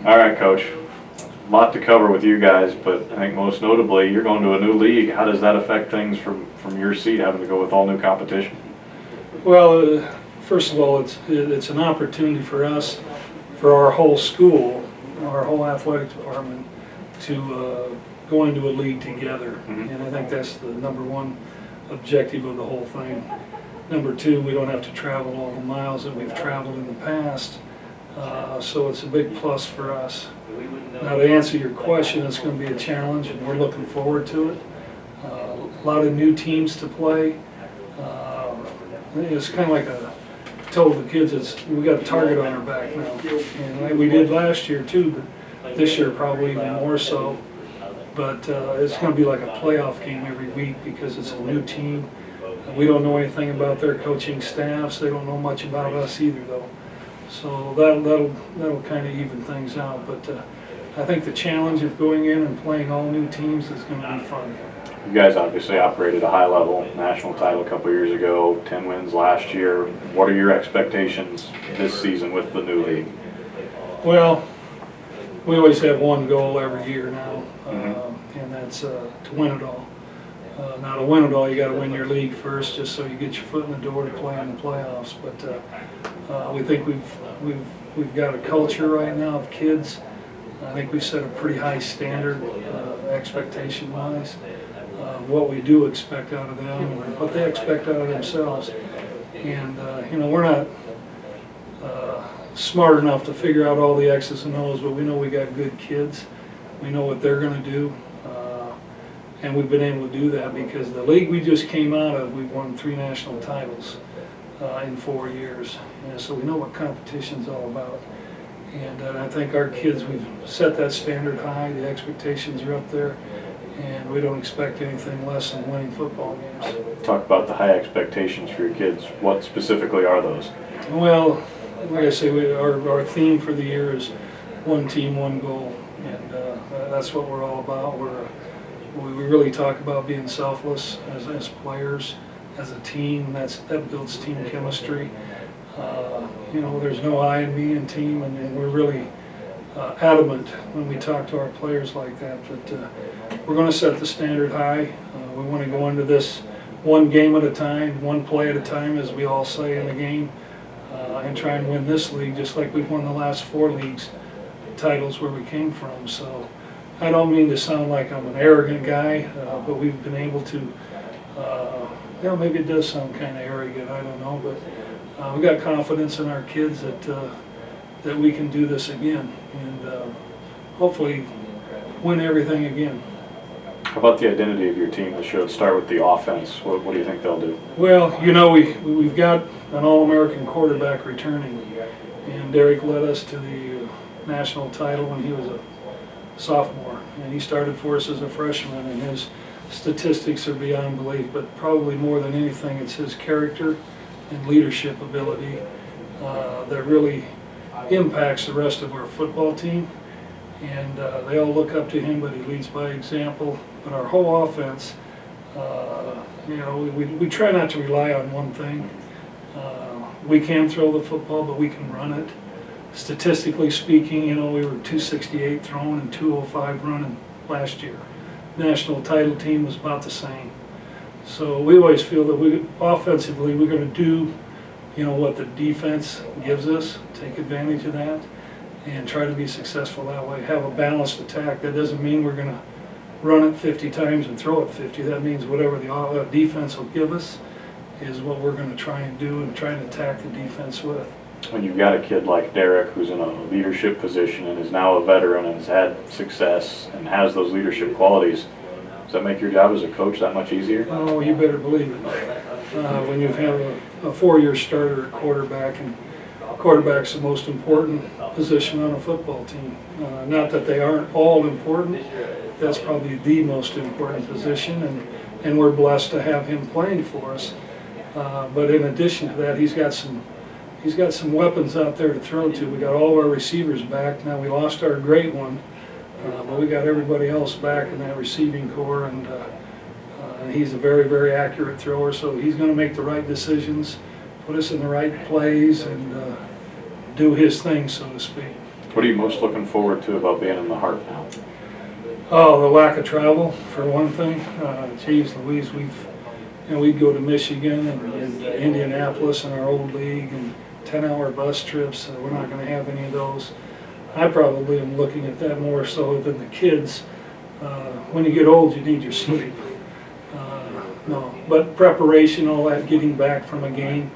All right, Coach. A lot to cover with you guys, but I think most notably you're going to a new league. How does that affect things from your seat, having to go with all new competition? Well, first of all, it's an opportunity for us, for our whole school, our whole athletic department, to go into a league together. And I think that's the number one objective of the whole thing. Number two, we don't have to travel all the miles that we've traveled in the past, so it's a big plus for us. Now, to answer your question, it's going to be a challenge, and we're looking forward to it. A lot of new teams to play. It's kind of like I told the kids, we got a target on our back now, and we did last year too, but this year probably even more so. But it's going to be like a playoff game every week because it's a new team. We don't know anything about their coaching staffs. They don't know much about us either, though. So that'll kind of even things out. But I think the challenge of going in and playing all new teams is going to be fun. You guys obviously operated a high-level national title a couple years ago, 10 wins last year. What are your expectations this season with the new league? Well, we always have one goal every year now, and that's to win it all. Now, to win it all, you got to win your league first, just so you get your foot in the door to play in the playoffs. But we think we've got a culture right now of kids. I think we've set a pretty high standard, expectation-wise. What we do expect out of them and what they expect out of themselves. And, we're not smart enough to figure out all the X's and O's, but we know we got good kids. We know what they're going to do. And we've been able to do that because the league we just came out of, we've won 3 national titles in 4 years. And so we know what competition's all about. And I think our kids, we've set that standard high. The expectations are up there. And we don't expect anything less than winning football games. Talk about the high expectations for your kids. What specifically are those? Well, like I say, our theme for the year is one team, one goal. And that's what we're all about. We really talk about being selfless as players, as a team. That builds team chemistry. There's no I and me in team, and we're really adamant when we talk to our players like that we're going to set the standard high. We want to go into this one game at a time, one play at a time, as we all say in the game, and try and win this league just like we've won the last 4 leagues titles where we came from. So I don't mean to sound like I'm an arrogant guy, but we've been able to, maybe it does sound kind of arrogant, I don't know, but we got confidence in our kids that we can do this again and hopefully win everything again. How about the identity of your team this year? Let's start with the offense. What do you think they'll do? Well, we've got an All-American quarterback returning, and Derek led us to the national title when he was a sophomore, and he started for us as a freshman, and his statistics are beyond belief, but probably more than anything, it's his character and leadership ability that really impacts the rest of our football team. And they all look up to him, but he leads by example. But our whole offense, we try not to rely on one thing. We can throw the football, but we can run it. Statistically speaking, we were 268 thrown and 205 running last year. National title team was about the same. So we always feel that offensively we're going to do, what the defense gives us, take advantage of that, and try to be successful that way. Have a balanced attack. That doesn't mean we're going to run it 50 times and throw it 50. That means whatever the defense will give us is what we're going to try and do and try and attack the defense with. When you've got a kid like Derek who's in a leadership position and is now a veteran and has had success and has those leadership qualities, does that make your job as a coach that much easier? Oh, you better believe it. When you have a 4-year starter at quarterback, and quarterback's the most important position on a football team. Not that they aren't all important. That's probably the most important position, and we're blessed to have him playing for us. But in addition to that, he's got some weapons out there to throw to. We got all of our receivers back. Now we lost our great one, but we got everybody else back in that receiving core, and he's a very, very accurate thrower. So he's going to make the right decisions, put us in the right plays, and do his thing, so to speak. What are you most looking forward to about being in the Heart now? Oh, the lack of travel, for one thing. Geez Louise, we'd go to Michigan and Indianapolis in our old league, and 10-hour bus trips. We're not going to have any of those. I probably am looking at that more so than the kids. When you get old, you need your sleep. No, but preparation, all that, getting back from a game,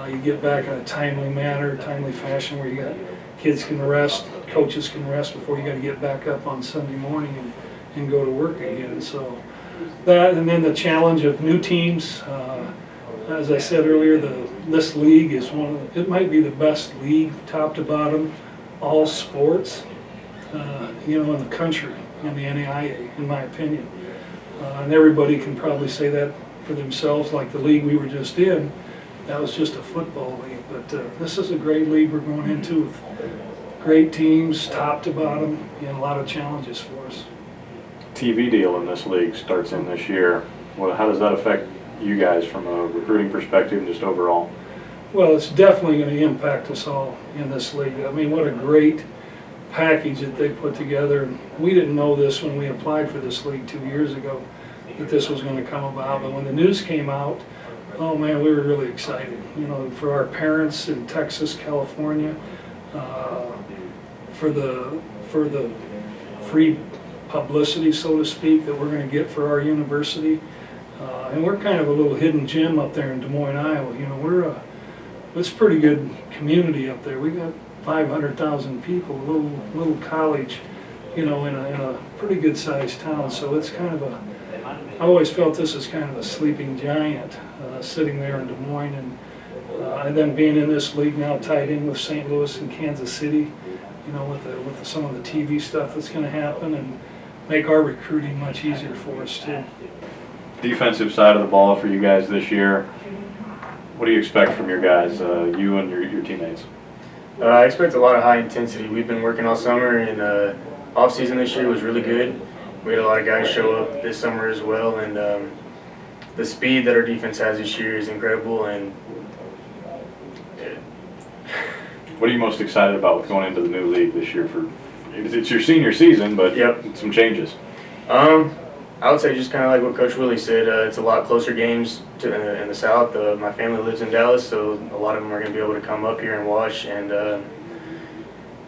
you get back in a timely manner, timely fashion, where you got kids can rest, coaches can rest before you got to get back up on Sunday morning and go to work again. So that, and then the challenge of new teams. As I said earlier, this league is it might be the best league, top to bottom, all sports, in the country, in the NAIA, in my opinion. And everybody can probably say that for themselves, like the league we were just in, that was just a football league. But this is a great league we're going into with great teams, top to bottom, and a lot of challenges for us. TV deal in this league starts in this year. Well, how does that affect you guys from a recruiting perspective and just overall? Well, it's definitely going to impact us all in this league. I mean, what a great package that they put together. And we didn't know this when we applied for this league 2 years ago, that this was going to come about. But when the news came out, oh man, we were really excited. For our parents in Texas, California, for the free publicity, so to speak, that we're going to get for our university. And we're kind of a little hidden gem up there in Des Moines, Iowa. It's a pretty good community up there. We got 500,000 people, a little college, in a pretty good sized town. So it's kind of I've always felt this is kind of a sleeping giant sitting there in Des Moines, and then being in this league now, tied in with St. Louis and Kansas City, with some of the TV stuff that's going to happen, and make our recruiting much easier for us too. Defensive side of the ball for you guys this year, what do you expect from your guys, you and your teammates? I expect a lot of high intensity. We've been working all summer, and off season this year was really good. We had a lot of guys show up this summer as well, and the speed that our defense has this year is incredible. And what are you most excited about with going into the new league this year? It's your senior season, but yep, some changes. I would say just kind of like what Coach Woodley said. It's a lot closer games in the South. My family lives in Dallas, so a lot of them are going to be able to come up here and watch. And I'm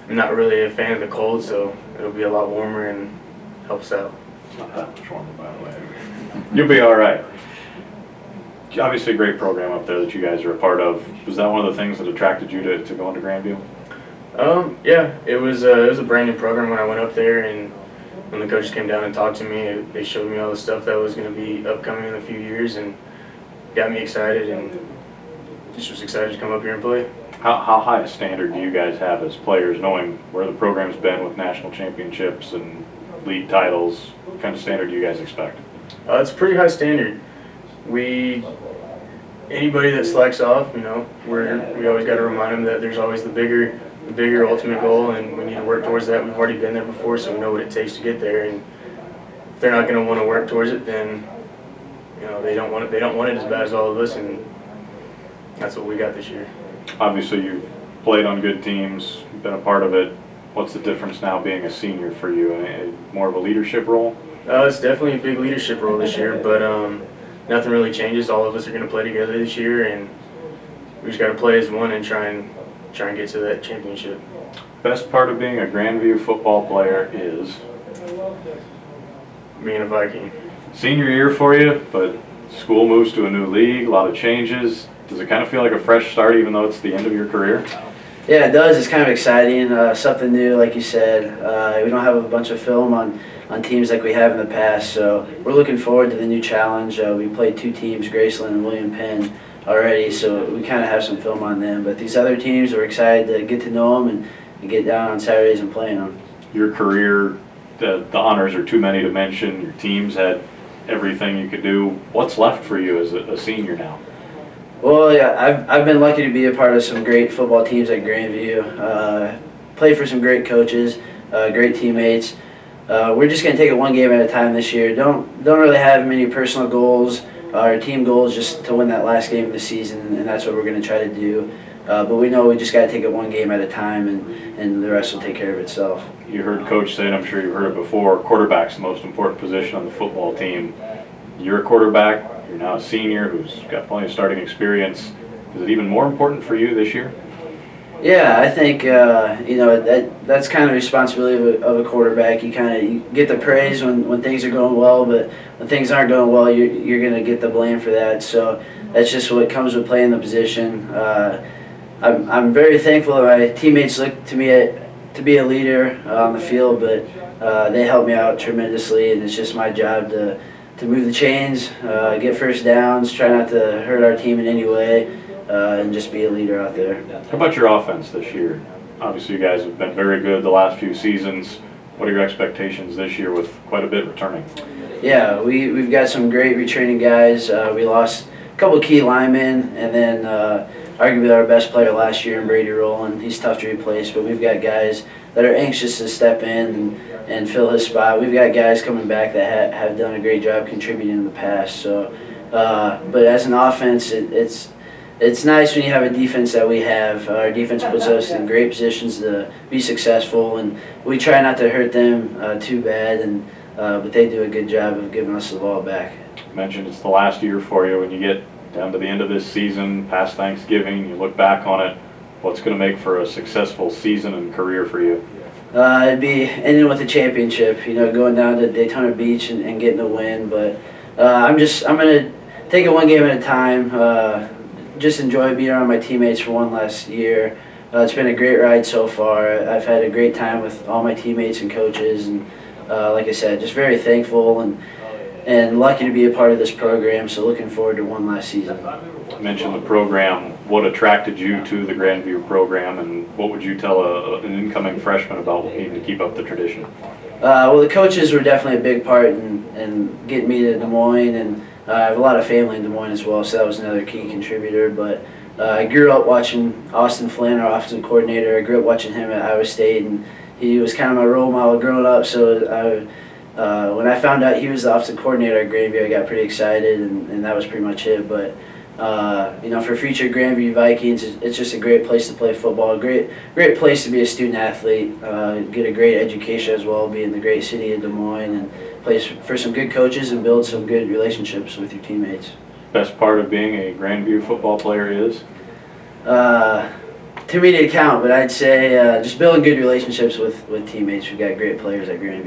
not really a fan of the cold, so it'll be a lot warmer and helps out. It's not that much warmer, by the way. You'll be all right. Obviously, a great program up there that you guys are a part of. Was that one of the things that attracted you to go into Grandview? Yeah, it was a brand new program when I went up there, and when the coaches came down and talked to me, they showed me all the stuff that was going to be upcoming in a few years, and got me excited, and just was excited to come up here and play. How high a standard do you guys have as players, knowing where the program's been with national championships and league titles? What kind of standard do you guys expect? It's a pretty high standard. Anybody that slacks off, we always got to remind them that there's always the bigger ultimate goal, and we need to work towards that. We've already been there before, so we know what it takes to get there. And if they're not going to want to work towards it, then they don't want it. They don't want it as bad as all of us, and that's what we got this year. Obviously, you've played on good teams, been a part of it. What's the difference now being a senior for you? More of a leadership role? It's definitely a big leadership role this year, but nothing really changes. All of us are going to play together this year, and we just got to play as one and try and get to that championship. Best part of being a Grandview football player is? Being a Viking. Senior year for you, but school moves to a new league, a lot of changes. Does it kind of feel like a fresh start even though it's the end of your career? Yeah, it does. It's kind of exciting. Something new, like you said. We don't have a bunch of film on teams like we have in the past, so we're looking forward to the new challenge. We played 2 teams, Graceland and William Penn, already, so we kind of have some film on them. But these other teams, we're excited to get to know them and get down on Saturdays and play them. Your career, the honors are too many to mention. Your teams had everything you could do. What's left for you as a senior now? Well, yeah, I've been lucky to be a part of some great football teams at Grandview. Played for some great coaches, great teammates. We're just going to take it one game at a time this year. Don't really have many personal goals. Our team goal is just to win that last game of the season, and that's what we're going to try to do. But we know we just got to take it one game at a time, and the rest will take care of itself. You heard Coach say, and I'm sure you've heard it before, quarterback's the most important position on the football team. You're a quarterback, you're now a senior who's got plenty of starting experience. Is it even more important for you this year? Yeah, I think that's kind of the responsibility of a quarterback. You get the praise when things are going well, but when things aren't going well, you're going to get the blame for that. So that's just what comes with playing the position. I'm very thankful that my teammates look to me to be a leader on the field, but they help me out tremendously, and it's just my job to move the chains, get first downs, try not to hurt our team in any way, and just be a leader out there. How about your offense this year? Obviously, you guys have been very good the last few seasons. What are your expectations this year with quite a bit returning? Yeah, we've got some great returning guys. We lost a couple key linemen, and then arguably our best player last year in Brady Rowland. He's tough to replace, but we've got guys that are anxious to step in and fill his spot. We've got guys coming back that have done a great job contributing in the past. So, but as an offense, it's nice when you have a defense that we have. Our defense puts us in great positions to be successful, and we try not to hurt them too bad. But they do a good job of giving us the ball back. You mentioned it's the last year for you. When you get down to the end of this season, past Thanksgiving, you look back on it, what's going to make for a successful season and career for you? It'd be ending with a championship, going down to Daytona Beach and getting a win. But I'm going to take it one game at a time. Just enjoy being around my teammates for one last year. It's been a great ride so far. I've had a great time with all my teammates and coaches, and like I said, just very thankful and lucky to be a part of this program. So looking forward to one last season. You mentioned the program. What attracted you to the Grandview program, and what would you tell an incoming freshman about needing to keep up the tradition? Well, the coaches were definitely a big part in getting me to Des Moines, and I have a lot of family in Des Moines as well, so that was another key contributor. But I grew up watching Austin Flynn, our offensive coordinator. I grew up watching him at Iowa State, and he was kind of my role model growing up. So when I found out he was the offensive coordinator at Grandview, I got pretty excited, and that was pretty much it. But for future Grandview Vikings, it's just a great place to play football, a great place to be a student athlete, get a great education as well, be in the great city of Des Moines, and play for some good coaches and build some good relationships with your teammates. Best part of being a Grandview football player is? Too many to count, but I'd say just building good relationships with teammates. We've got great players at Grandview.